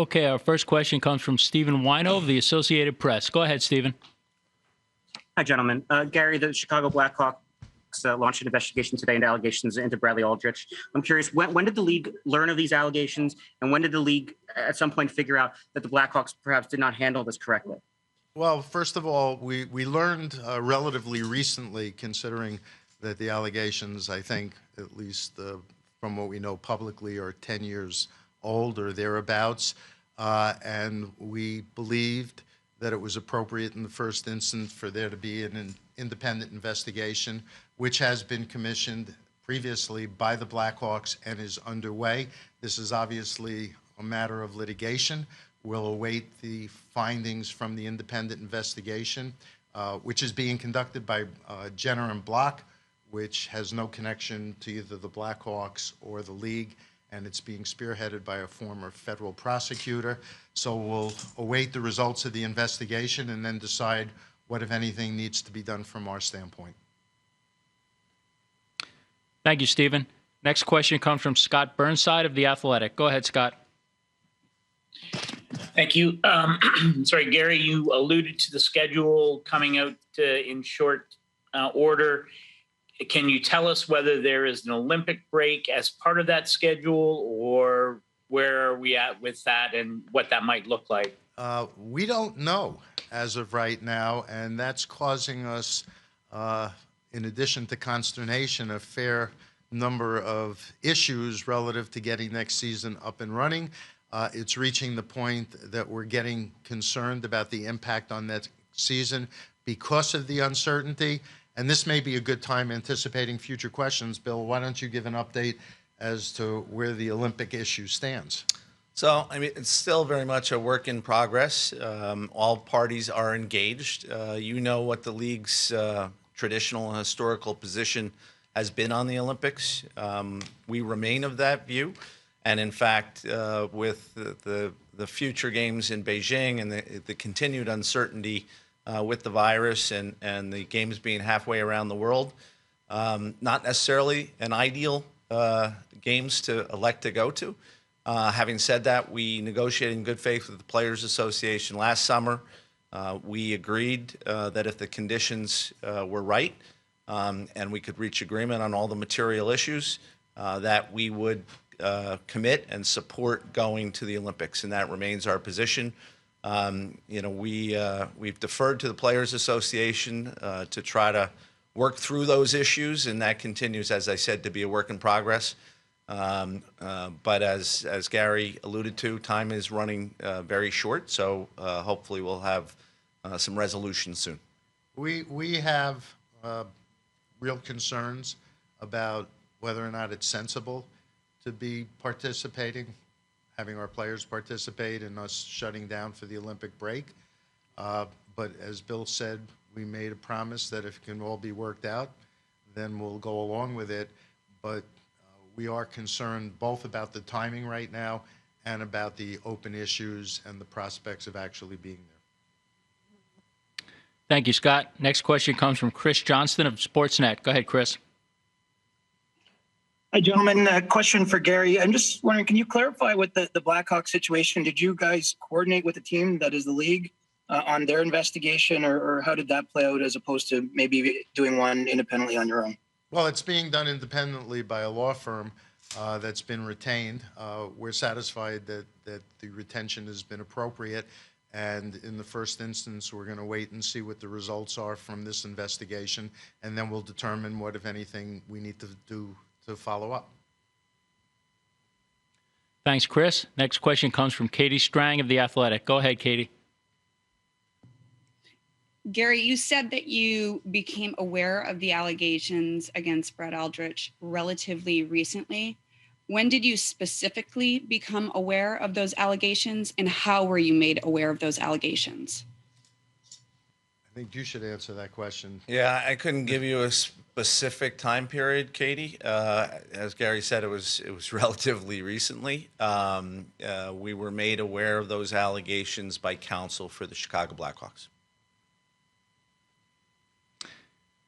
Okay, our first question comes from Stephen Wino of the Associated Press. Go ahead, Stephen. Hi, gentlemen. Gary, the Chicago Blackhawks launched an investigation today into allegations into Bradley Aldrich. I'm curious, when did the league learn of these allegations, and when did the league at some point figure out that the Blackhawks perhaps did not handle this correctly? Well, first of all, we learned relatively recently, considering that the allegations, I think, at least from what we know publicly, are 10 years old or thereabouts, and we believed that it was appropriate in the first instance for there to be an independent investigation, which has been commissioned previously by the Blackhawks and is underway. This is obviously a matter of litigation. We'll await the findings from the independent investigation, which is being conducted by Jenner and Block, which has no connection to either the Blackhawks or the league, and it's being spearheaded by a former federal prosecutor. So we'll await the results of the investigation and then decide what, if anything, needs to be done from our standpoint. Thank you, Stephen. Next question comes from Scott Burnside of The Athletic. Go ahead, Scott. Thank you. Sorry, Gary, you alluded to the schedule coming out in short order. Can you tell us whether there is an Olympic break as part of that schedule, or where are we at with that and what that might look like? We don't know as of right now, and that's causing us, in addition to consternation, a fair number of issues relative to getting next season up and running. It's reaching the point that we're getting concerned about the impact on that season because of the uncertainty. And this may be a good time, anticipating future questions. Bill, why don't you give an update as to where the Olympic issue stands? So, I mean, it's still very much a work in progress. All parties are engaged. You know what the league's traditional and historical position has been on the Olympics. We remain of that view. And in fact, with the future games in Beijing and the continued uncertainty with the virus and the games being halfway around the world, not necessarily an ideal games to elect to go to. Having said that, we negotiated in good faith with the Players Association last summer. We agreed that if the conditions were right and we could reach agreement on all the material issues, that we would commit and support going to the Olympics, and that remains our position. We've deferred to the Players Association to try to work through those issues, and that continues, as I said, to be a work in progress. But as Gary alluded to, time is running very short, so hopefully we'll have some resolution soon. We have real concerns about whether or not it's sensible to be participating, having our players participate, and us shutting down for the Olympic break. But as Bill said, we made a promise that if it can all be worked out, then we'll go along with it. But we are concerned both about the timing right now and about the open issues and the prospects of actually being there. Thank you, Scott. Next question comes from Chris Johnston of Sportsnet. Go ahead, Chris. Hi, gentlemen. A question for Gary. I'm just wondering, can you clarify with the Blackhawks situation? Did you guys coordinate with the team, that is the league, on their investigation, or how did that play out as opposed to maybe doing one independently on your own? Well, it's being done independently by a law firm that's been retained. We're satisfied that the retention has been appropriate. And in the first instance, we're going to wait and see what the results are from this investigation, and then we'll determine what, if anything, we need to do to follow up. Thanks, Chris. Next question comes from Katie Strang of The Athletic. Go ahead, Katie. Gary, you said that you became aware of the allegations against Brett Aldrich relatively recently. When did you specifically become aware of those allegations, and how were you made aware of those allegations? I think you should answer that question. Yeah, I couldn't give you a specific time period, Katie. As Gary said, it was relatively recently. We were made aware of those allegations by counsel for the Chicago Blackhawks.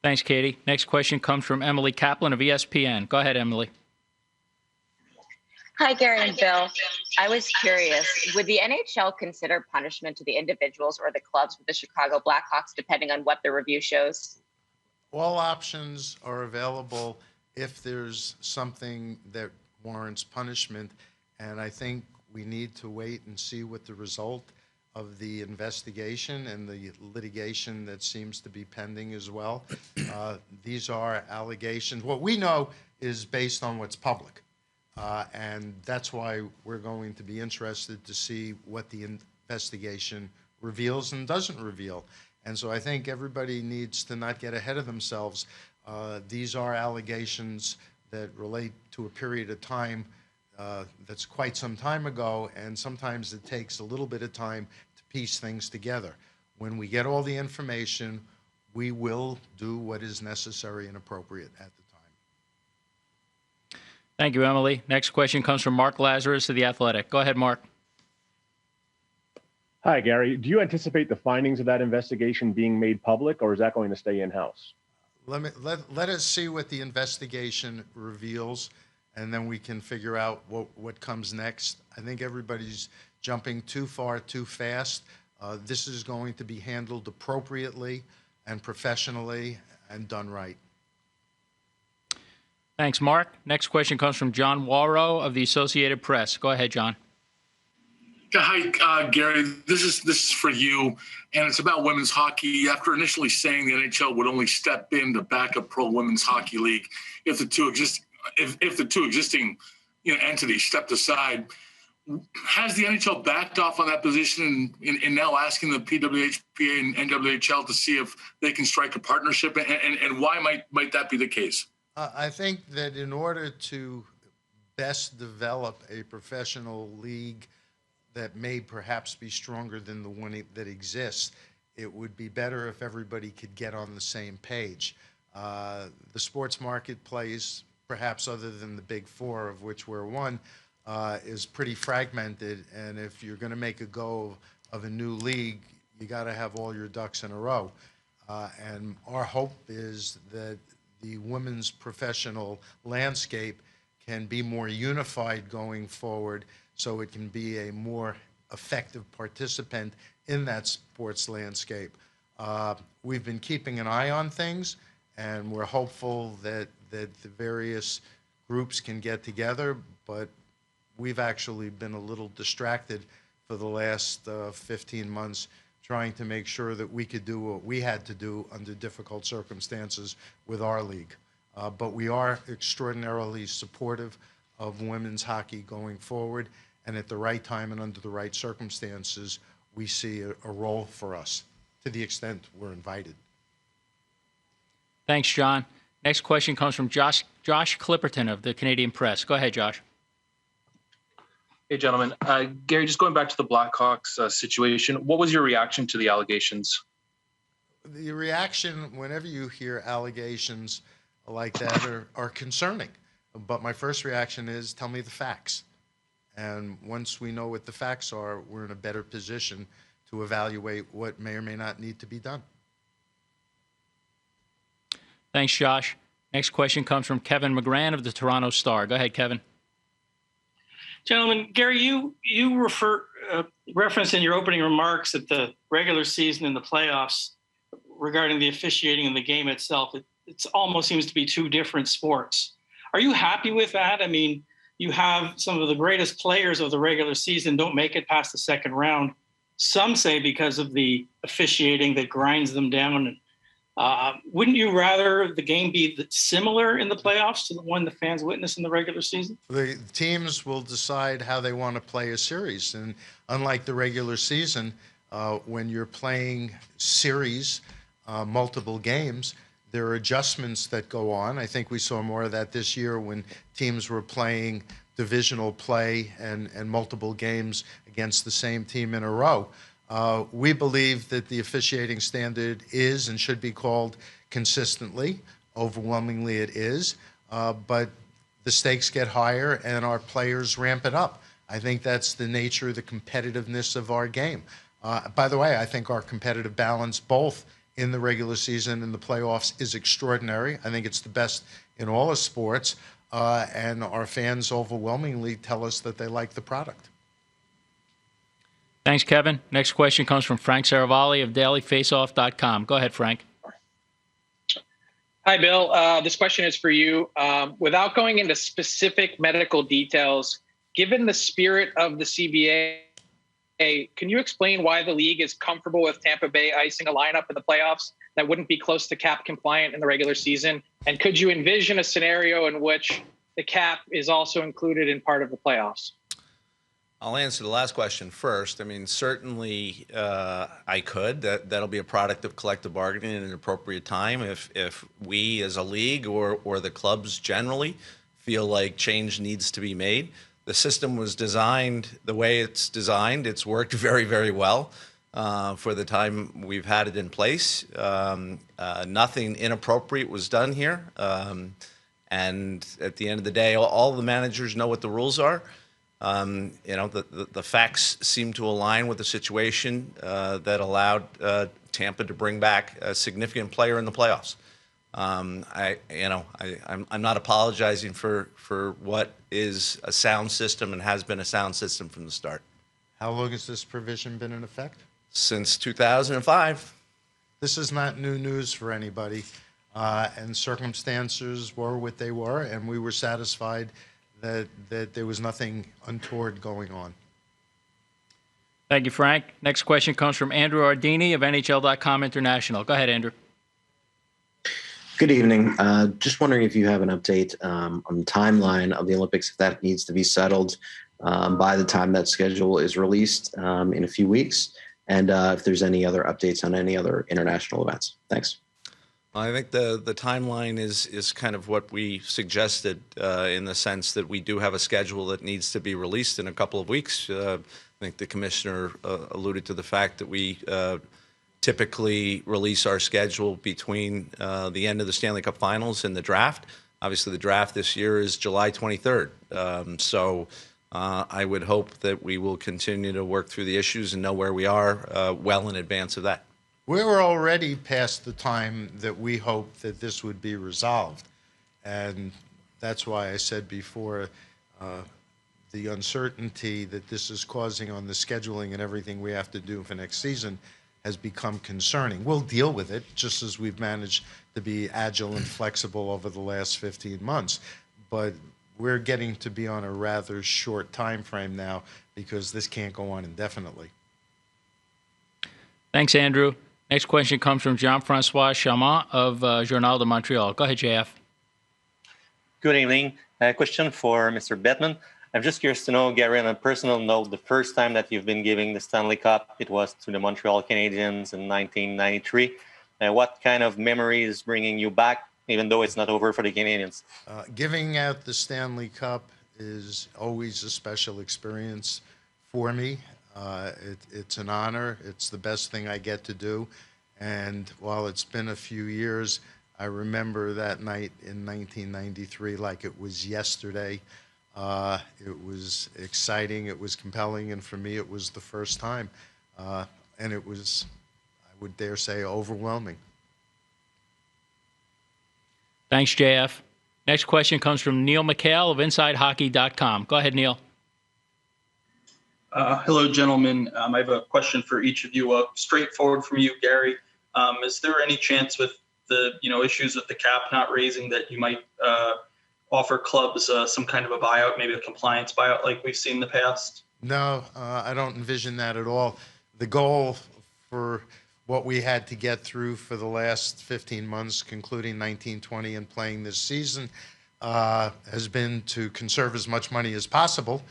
Thanks, Katie. Next question comes from Emily Kaplan of ESPN. Go ahead, Emily. Hi, Gary and Bill. I was curious, would the NHL consider punishment to the individuals or the clubs with the Chicago Blackhawks, depending on what the review shows? All options are available if there's something that warrants punishment, and I think we need to wait and see what the result of the investigation and the litigation that seems to be pending as well. These are allegations. What we know is based on what's public, and that's why we're going to be interested to see what the investigation reveals and doesn't reveal. And so I think everybody needs to not get ahead of themselves. These are allegations that relate to a period of time that's quite some time ago, and sometimes it takes a little bit of time to piece things together. When we get all the information, we will do what is necessary and appropriate at the time. Thank you, Emily. Next question comes from Mark Lazarus of The Athletic. Go ahead, Mark. Hi, Gary. Do you anticipate the findings of that investigation being made public, or is that going to stay in-house? Let us see what the investigation reveals, and then we can figure out what comes next. I think everybody's jumping too far, too fast. This is going to be handled appropriately and professionally and done right. Thanks, Mark. Next question comes from John Warrow of the Associated Press. Go ahead, John. Hi, Gary. This is for you, and it's about women's hockey. After initially saying the NHL would only step in to back up pro women's hockey league if the two existing entities stepped aside, has the NHL backed off on that position and now asking the PWHPA and NWHL to see if they can strike a partnership, and why might that be the case? I think that in order to best develop a professional league that may perhaps be stronger than the one that exists, it would be better if everybody could get on the same page. The sports marketplace, perhaps other than the big four, of which we're one, is pretty fragmented, and if you're going to make a go of a new league, you got to have all your ducks in a row. And our hope is that the women's professional landscape can be more unified going forward, so it can be a more effective participant in that sports landscape. We've been keeping an eye on things, and we're hopeful that the various groups can get together, but we've actually been a little distracted for the last 15 months trying to make sure that we could do what we had to do under difficult circumstances with our league. But we are extraordinarily supportive of women's hockey going forward, and at the right time and under the right circumstances, we see a role for us to the extent we're invited. Thanks, John. Next question comes from Josh Clipperton of the Canadian Press. Go ahead, Josh. Hey, gentlemen. Gary, just going back to the Blackhawks situation, what was your reaction to the allegations? The reaction, whenever you hear allegations like that, are concerning. But my first reaction is, tell me the facts. And once we know what the facts are, we're in a better position to evaluate what may or may not need to be done. Thanks, Josh. Next question comes from Kevin McGran of the Toronto Star. Go ahead, Kevin. Gentlemen, Gary, you referenced in your opening remarks that the regular season and the playoffs regarding the officiating in the game itself, it almost seems to be two different sports. Are you happy with that? I mean, you have some of the greatest players of the regular season don't make it past the second round. Some say because of the officiating that grinds them down. Wouldn't you rather the game be similar in the playoffs to the one the fans witness in the regular season? The teams will decide how they want to play a series. And unlike the regular season, when you're playing series, multiple games, there are adjustments that go on. I think we saw more of that this year when teams were playing divisional play and multiple games against the same team in a row. We believe that the officiating standard is and should be called consistently. Overwhelmingly it is. But the stakes get higher and our players ramp it up. I think that's the nature of the competitiveness of our game. By the way, I think our competitive balance both in the regular season and the playoffs is extraordinary. I think it's the best in all of sports. and our fans overwhelmingly tell us that they like the product. Thanks, Kevin. Next question comes from Frank Saravalli of dailyfaceoff.com. Go ahead, Frank. Hi, Bill. This question is for you. Without going into specific medical details, given the spirit of the CBA, can you explain why the league is comfortable with Tampa Bay icing a lineup in the playoffs that wouldn't be close to cap compliant in the regular season? And could you envision a scenario in which the cap is also included in part of the playoffs? I'll answer the last question first. I mean, certainly I could. That'll be a product of collective bargaining at an appropriate time. If we as a league or the clubs generally feel like change needs to be made. The system was designed the way it's designed. It's worked very, very well for the time we've had it in place. Nothing inappropriate was done here. And at the end of the day, all the managers know what the rules are. The facts seem to align with the situation that allowed Tampa to bring back a significant player in the playoffs. I'm not apologizing for what is a sound system and has been a sound system from the start. How long has this provision been in effect? Since 2005. This is not new news for anybody, and circumstances were what they were, and we were satisfied that there was nothing untoward going on. Thank you, Frank. Next question comes from Andrew Ardini of NHL.com International. Go ahead, Andrew. Good evening. Just wondering if you have an update on the timeline of the Olympics, if that needs to be settled by the time that schedule is released in a few weeks, and if there's any other updates on any other international events. Thanks. I think the timeline is kind of what we suggested in the sense that we do have a schedule that needs to be released in a couple of weeks. I think the commissioner alluded to the fact that we typically release our schedule between the end of the Stanley Cup Finals and the draft. Obviously, the draft this year is July 23rd. So I would hope that we will continue to work through the issues and know where we are well in advance of that. We were already past the time that we hoped that this would be resolved. And that's why I said before, the uncertainty that this is causing on the scheduling and everything we have to do for next season has become concerning. We'll deal with it, just as we've managed to be agile and flexible over the last 15 months. But we're getting to be on a rather short time frame now because this can't go on indefinitely. Thanks, Andrew. Next question comes from Jean-Francois Chamant of Journal de Montreal. Go ahead, JF. Good evening. A question for Mr. Bettman. I'm just curious to know, Gary, on a personal note, the first time that you've been giving the Stanley Cup, it was to the Montreal Canadiens in 1993. What kind of memory is bringing you back, even though it's not over for the Canadiens? Giving out the Stanley Cup is always a special experience for me. It's an honor. It's the best thing I get to do. And while it's been a few years, I remember that night in 1993 like it was yesterday. It was exciting, it was compelling, and for me it was the first time. And it was, I would dare say, overwhelming. Thanks, JF. Next question comes from Neil McHale of InsideHockey.com. Go ahead, Neil. Hello, gentlemen. I have a question for each of you. Straightforward from you, Gary. Is there any chance with the issues with the cap not raising that you might offer clubs some kind of a buyout, maybe a compliance buyout like we've seen in the past? No, I don't envision that at all. The goal for what we had to get through for the last 15 months, concluding 1920 and playing this season, has been to conserve as much money as possible.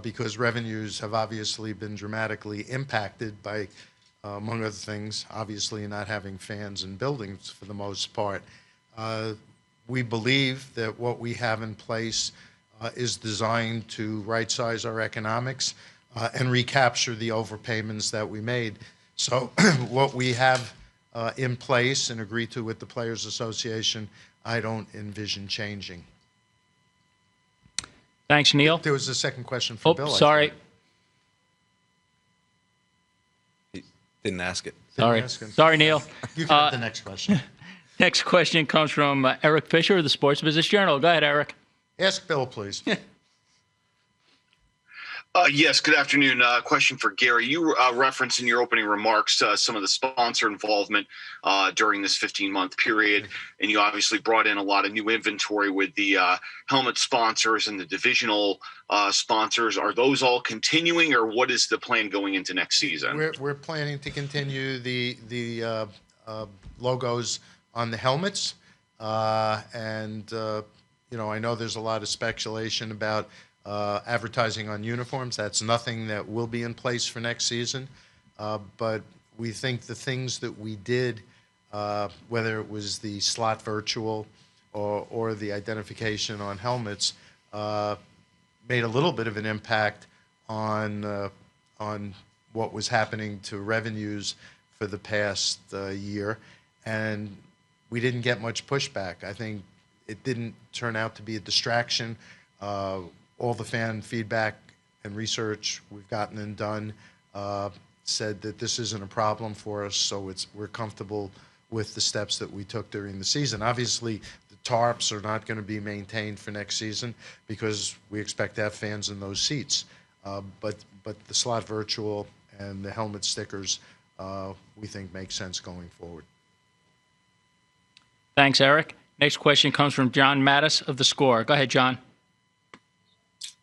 Because revenues have obviously been dramatically impacted by, among other things, obviously not having fans and buildings for the most part. We believe that what we have in place is designed to right-size our economics and recapture the overpayments that we made. So what we have in place and agreed to with the Players Association, I don't envision changing. Thanks, Neil. There was a second question for Bill. Sorry. He didn't ask it. Sorry, Neil. You can have the next question. Next question comes from Eric Fisher of the Sports Business Journal. Go ahead, Eric. Ask Bill, please. Yes, good afternoon. Question for Gary. You referenced in your opening remarks some of the sponsor involvement during this 15-month period, and you obviously brought in a lot of new inventory with the helmet sponsors and the divisional sponsors. Are those all continuing, or what is the plan going into next season? We're planning to continue the logos on the helmets, and I know there's a lot of speculation about advertising on uniforms. That's nothing that will be in place for next season. But we think the things that we did, whether it was the slot virtual or the identification on helmets, made a little bit of an impact on what was happening to revenues for the past year. And we didn't get much pushback. I think it didn't turn out to be a distraction. All the fan feedback and research we've gotten and done said that this isn't a problem for us, so we're comfortable with the steps that we took during the season. Obviously, the tarps are not going to be maintained for next season because we expect to have fans in those seats. But the slot virtual and the helmet stickers we think make sense going forward. Thanks, Eric. Next question comes from John Mattis of The Score. Go ahead, John.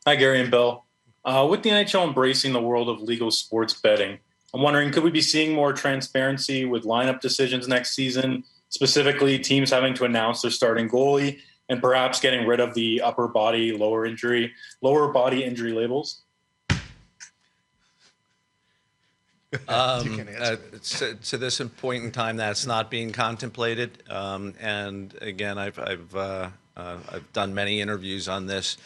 Hi, Gary and Bill. With the NHL embracing the world of legal sports betting, I'm wondering, could we be seeing more transparency with lineup decisions next season, specifically teams having to announce their starting goalie and perhaps getting rid of the upper body, lower body injury labels? To this point in time, that's not being contemplated. And again, I've done many interviews on this.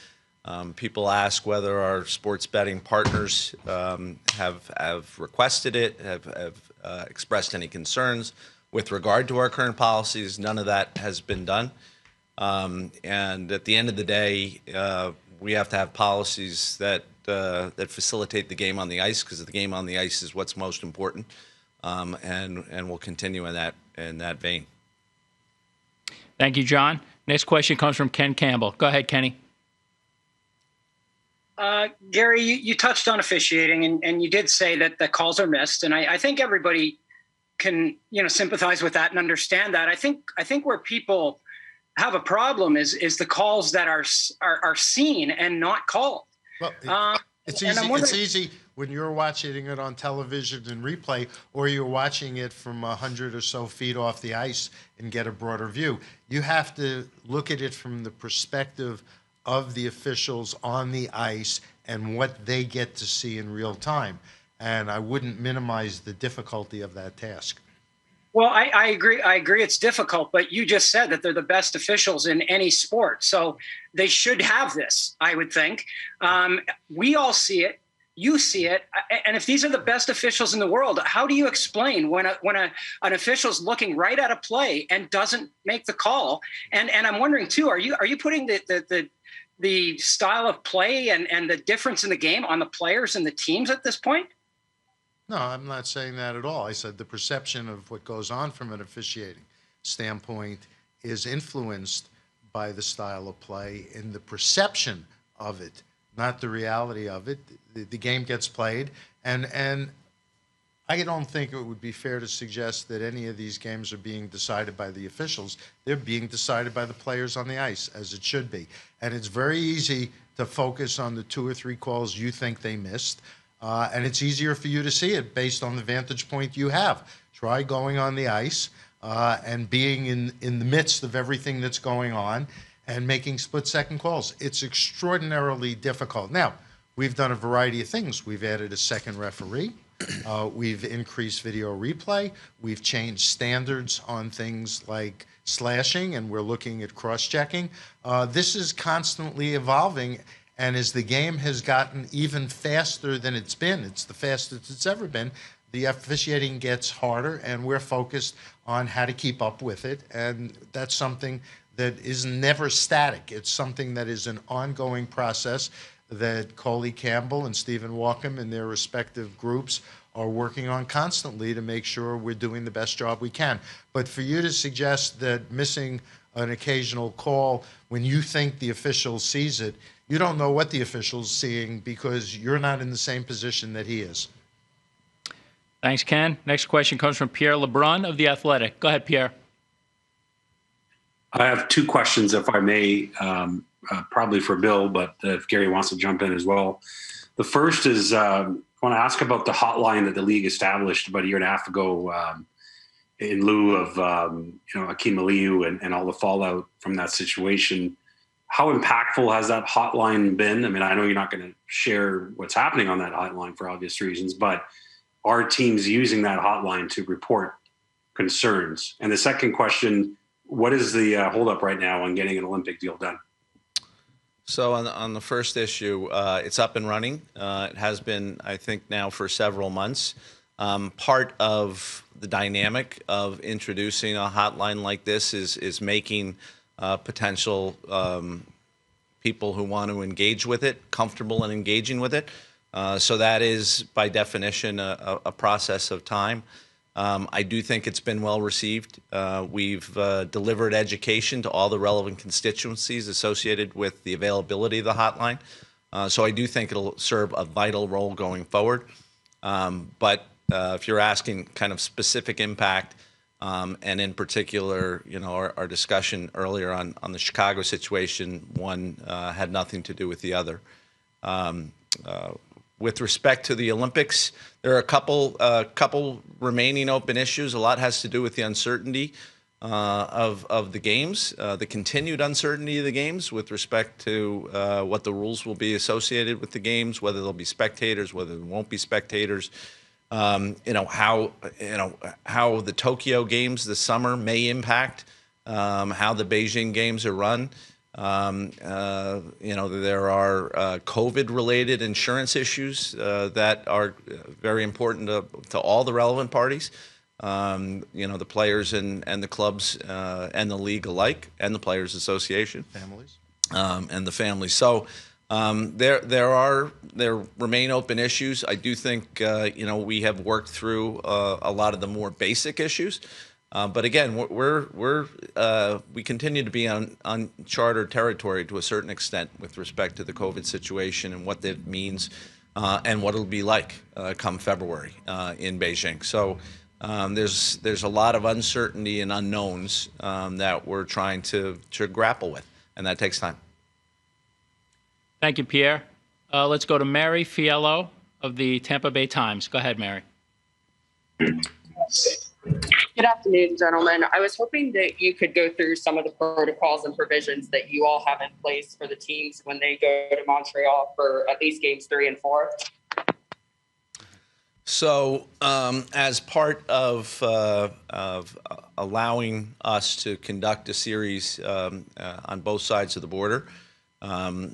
People ask whether our sports betting partners have requested it, have expressed any concerns with regard to our current policies. None of that has been done. And at the end of the day, we have to have policies that facilitate the game on the ice, because the game on the ice is what's most important. And we'll continue in that vein. Thank you, John. Next question comes from Ken Campbell. Go ahead, Kenny. Gary, you touched on officiating, and you did say that the calls are missed, and I think everybody can sympathize with that and understand that. I think where people have a problem is the calls that are seen and not called. Well, it's easy. It's easy when you're watching it on television and replay, or you're watching it from 100 or so feet off the ice and get a broader view. You have to look at it from the perspective of the officials on the ice and what they get to see in real time. And I wouldn't minimize the difficulty of that task. Well, I agree. I agree it's difficult, but you just said that they're the best officials in any sport. So they should have this, I would think. We all see it. You see it. And if these are the best officials in the world, how do you explain when an official's looking right at a play and doesn't make the call? And I'm wondering too, are you putting the style of play and the difference in the game on the players and the teams at this point? No, I'm not saying that at all. I said the perception of what goes on from an officiating standpoint is influenced by the style of play and the perception of it, not the reality of it. The game gets played, and I don't think it would be fair to suggest that any of these games are being decided by the officials. They're being decided by the players on the ice, as it should be. And it's very easy to focus on the 2 or 3 calls you think they missed, and it's easier for you to see it based on the vantage point you have. Try going on the ice and being in the midst of everything that's going on and making split-second calls. It's extraordinarily difficult. Now, we've done a variety of things. We've added a second referee. We've increased video replay. We've changed standards on things like slashing, and we're looking at cross-checking. This is constantly evolving, and as the game has gotten even faster than it's been, it's the fastest it's ever been, the officiating gets harder, and we're focused on how to keep up with it, and that's something that is never static. It's something that is an ongoing process that Coley Campbell and Stephen Walkham and their respective groups are working on constantly to make sure we're doing the best job we can. But for you to suggest that missing an occasional call when you think the official sees it. You don't know what the official's seeing because you're not in the same position that he is. Thanks, Ken. Next question comes from Pierre LeBrun of The Athletic. Go ahead, Pierre. I have two questions, if I may, probably for Bill, but if Gary wants to jump in as well. The first is I want to ask about the hotline that the league established about a year and a half ago in lieu of Akeem Aliyu and all the fallout from that situation. How impactful has that hotline been? I mean, I know you're not going to share what's happening on that hotline for obvious reasons, but are teams using that hotline to report concerns? And the second question, what is the holdup right now on getting an Olympic deal done? So on the first issue, it's up and running. It has been, I think, now for several months. Part of the dynamic of introducing a hotline like this is making potential people who want to engage with it comfortable in engaging with it. So that is, by definition, a process of time. I do think it's been well received. We've delivered education to all the relevant constituencies associated with the availability of the hotline. So I do think it'll serve a vital role going forward. But if you're asking kind of specific impact, and in particular, our discussion earlier on the Chicago situation, one had nothing to do with the other. With respect to the Olympics, there are a couple remaining open issues. A lot has to do with the uncertainty of the games, the continued uncertainty of the games with respect to what the rules will be associated with the games, whether there'll be spectators, whether there won't be spectators. How the Tokyo games this summer may impact how the Beijing games are run. There are COVID-related insurance issues that are very important to all the relevant parties. The players and the clubs and the league alike, and the Players Association, families, and the families. So there remain open issues. I do think we have worked through a lot of the more basic issues. But again, we continue to be on uncharted territory to a certain extent with respect to the COVID situation and what that means and what it'll be like come February in Beijing. So there's a lot of uncertainty and unknowns that we're trying to grapple with, and that takes time. Thank you, Pierre. Let's go to Mary Fiello of the Tampa Bay Times. Go ahead, Mary. Good afternoon, gentlemen. I was hoping that you could go through some of the protocols and provisions that you all have in place for the teams when they go to Montreal for at least games 3 and 4. So as part of allowing us to conduct a series on both sides of the border,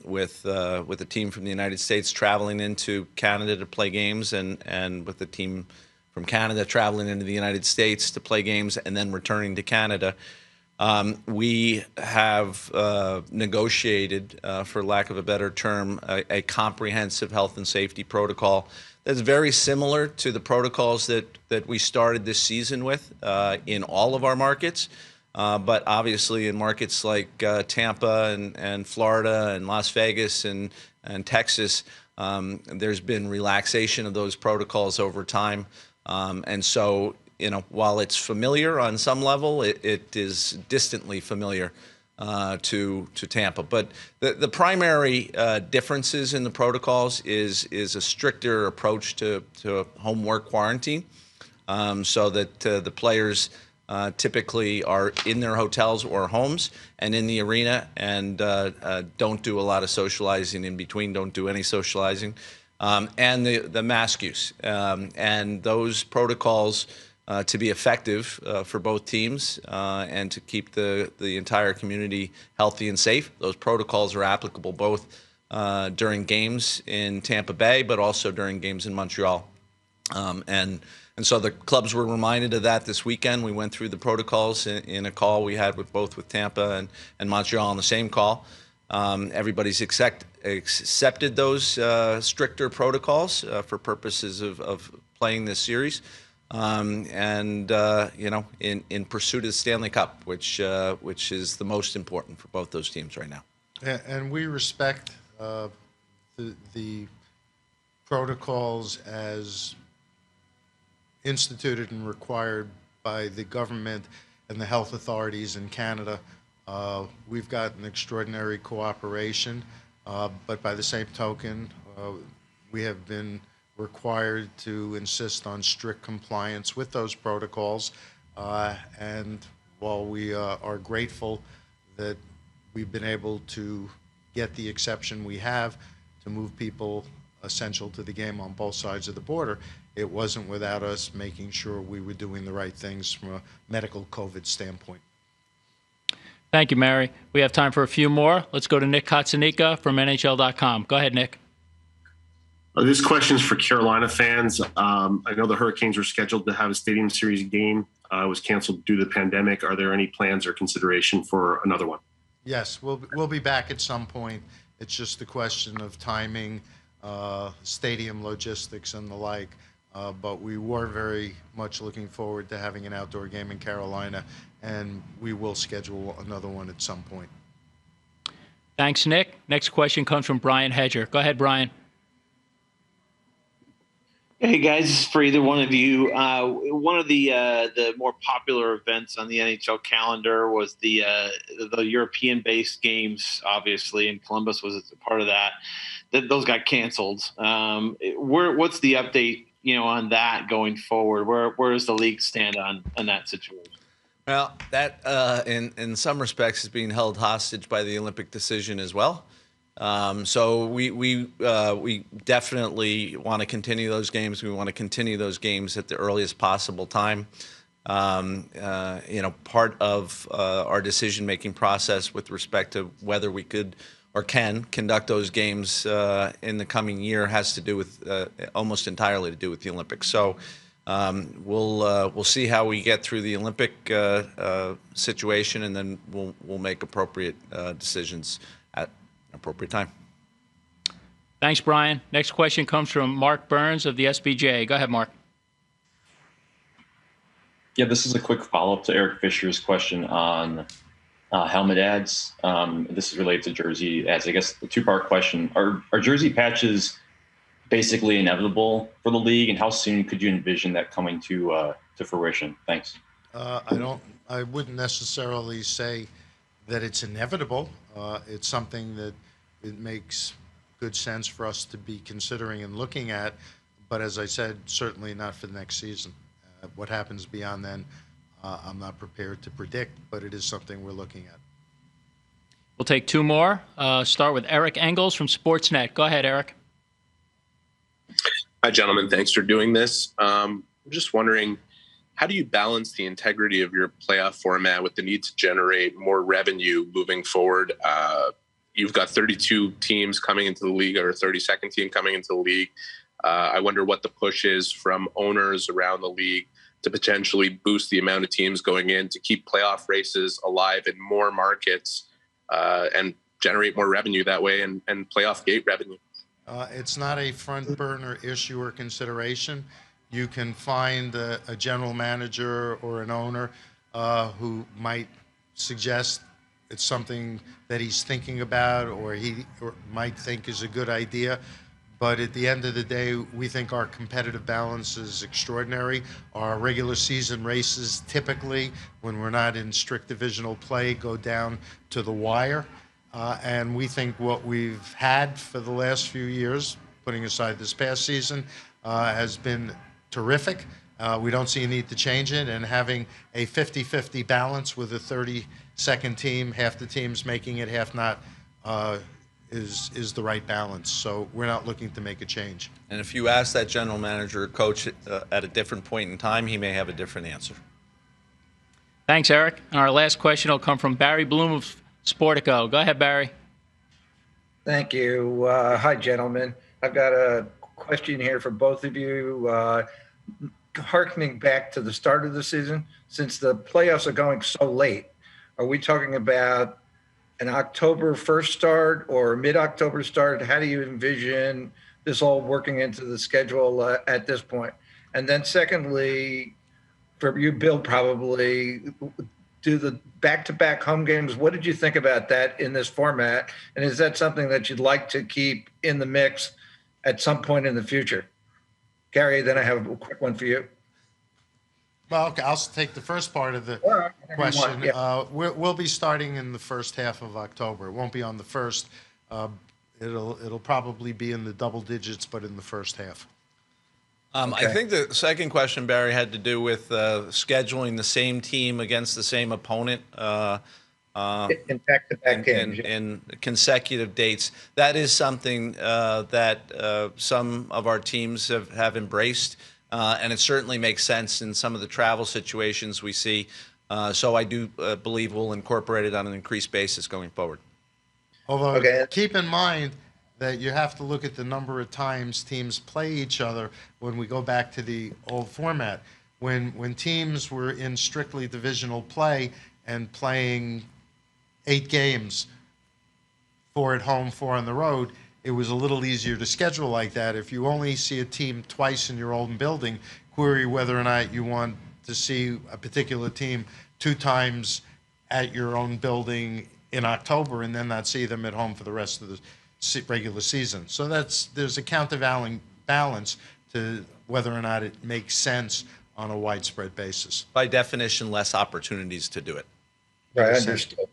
with a team from the United States traveling into Canada to play games and with the team from Canada traveling into the United States to play games and then returning to Canada. We have negotiated, for lack of a better term, a comprehensive health and safety protocol that's very similar to the protocols that we started this season with in all of our markets. But obviously in markets like Tampa and Florida and Las Vegas and Texas, there's been relaxation of those protocols over time. And so, while it's familiar on some level, it is distantly familiar to Tampa. But the primary differences in the protocols is a stricter approach to home work quarantine, so that the players typically are in their hotels or homes and in the arena and don't do a lot of socializing in between, don't do any socializing. And the mask use. And those protocols to be effective for both teams and to keep the entire community healthy and safe. Those protocols are applicable both during games in Tampa Bay, but also during games in Montreal. And so the clubs were reminded of that this weekend. We went through the protocols in a call we had with Tampa and Montreal on the same call. Everybody's accepted those stricter protocols for purposes of playing this series. in pursuit of the Stanley Cup, which is the most important for both those teams right now. And we respect the protocols as instituted and required by the government and the health authorities in Canada. We've got an extraordinary cooperation, but by the same token, we have been required to insist on strict compliance with those protocols. And while we are grateful that we've been able to get the exception we have to move people essential to the game on both sides of the border, it wasn't without us making sure we were doing the right things from a medical COVID standpoint. Thank you, Mary. We have time for a few more. Let's go to Nick Kotsanika from NHL.com. Go ahead, Nick. This question is for Carolina fans. I know the Hurricanes were scheduled to have a Stadium Series game. It was canceled due to the pandemic. Are there any plans or consideration for another one? Yes, we'll be back at some point. It's just a question of timing, stadium logistics, and the like. But we were very much looking forward to having an outdoor game in Carolina, and we will schedule another one at some point. Thanks, Nick. Next question comes from Brian Hedger. Go ahead, Brian. Hey guys, this is for either one of you. One of the more popular events on the NHL calendar was the European-based games, obviously, and Columbus was a part of that. Those got canceled. What's the update, on that going forward? Where does the league stand on that situation? Well, that in some respects is being held hostage by the Olympic decision as well. So we definitely want to continue those games. We want to continue those games at the earliest possible time. Part of our decision-making process with respect to whether we could or can conduct those games in the coming year has to do with almost entirely to do with the Olympics. So we'll see how we get through the Olympic situation, and then we'll make appropriate decisions at an appropriate time. Thanks, Brian. Next question comes from Mark Burns of the SBJ. Go ahead, Mark. Yeah, this is a quick follow-up to Eric Fisher's question on helmet ads. This is related to jersey ads. I guess the two-part question: Are jersey patches basically inevitable for the league, and how soon could you envision that coming to fruition? Thanks. I wouldn't necessarily say that it's inevitable. It's something that it makes good sense for us to be considering and looking at. But as I said, certainly not for the next season. What happens beyond then, I'm not prepared to predict, but it is something we're looking at. We'll take two more. Start with Eric Engels from Sportsnet. Go ahead, Eric. Hi, gentlemen. Thanks for doing this. I'm just wondering, how do you balance the integrity of your playoff format with the need to generate more revenue moving forward? You've got 32 teams coming into the league, or a 32nd team coming into the league. I wonder what the push is from owners around the league to potentially boost the amount of teams going in to keep playoff races alive in more markets and generate more revenue that way and playoff gate revenue. It's not a front burner issue or consideration. You can find a general manager or an owner who might suggest it's something that he's thinking about or might think is a good idea. But at the end of the day, we think our competitive balance is extraordinary. Our regular season races typically, when we're not in strict divisional play, go down to the wire. And we think what we've had for the last few years, putting aside this past season, has been terrific. We don't see a need to change it. And having a 50-50 balance with a 32nd team, half the teams making it, half not, is the right balance. So we're not looking to make a change. And if you ask that general manager or coach at a different point in time, he may have a different answer. Thanks, Eric. And our last question will come from Barry Bloom of Sportico. Go ahead, Barry. Thank you. Hi, gentlemen. I've got a question here for both of you. Harkening back to the start of the season, since the playoffs are going so late, are we talking about an October 1st start or mid-October start? How do you envision this all working into the schedule at this point? And then secondly, for you, Bill, probably do the back-to-back home games. What did you think about that in this format? And is that something that you'd like to keep in the mix at some point in the future? Gary, then I have a quick one for you. Well, okay, I'll take the first part of the question. We'll be starting in the first half of October. It won't be on the first. It'll probably be in the double digits, but in the first half. I think the second question, Barry, had to do with scheduling the same team against the same opponent in back-to-back games in consecutive dates. That is something that some of our teams have embraced, and it certainly makes sense in some of the travel situations we see. So I do believe we'll incorporate it on an increased basis going forward. Although keep in mind that you have to look at the number of times teams play each other when we go back to the old format. When teams were in strictly divisional play and playing 8 games, 4 at home, 4 on the road, it was a little easier to schedule like that. If you only see a team twice in your own building, query whether or not you want to see a particular team 2 times at your own building in October and then not see them at home for the rest of the regular season. So there's a countervailing balance to whether or not it makes sense on a widespread basis. By definition, less opportunities to do it. Right, understood.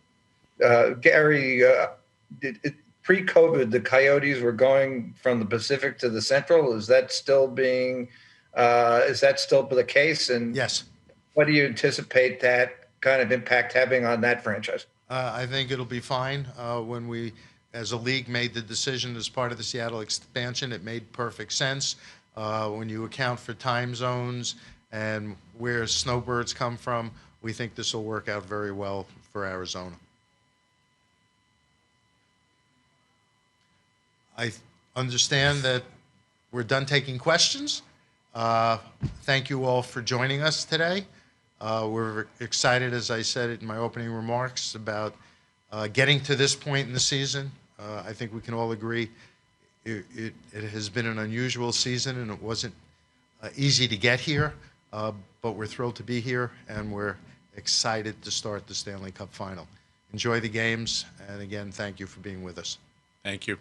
Gary, pre-COVID, the Coyotes were going from the Pacific to the Central. Is that still the case? And yes. What do you anticipate that kind of impact having on that franchise? I think it'll be fine. When we, as a league, made the decision as part of the Seattle expansion, it made perfect sense. When you account for time zones and where snowbirds come from, we think this will work out very well for Arizona. I understand that we're done taking questions. Thank you all for joining us today. We're excited, as I said in my opening remarks, about getting to this point in the season. I think we can all agree it has been an unusual season, and it wasn't easy to get here, but we're thrilled to be here, and we're excited to start the Stanley Cup final. Enjoy the games, and again, thank you for being with us. Thank you.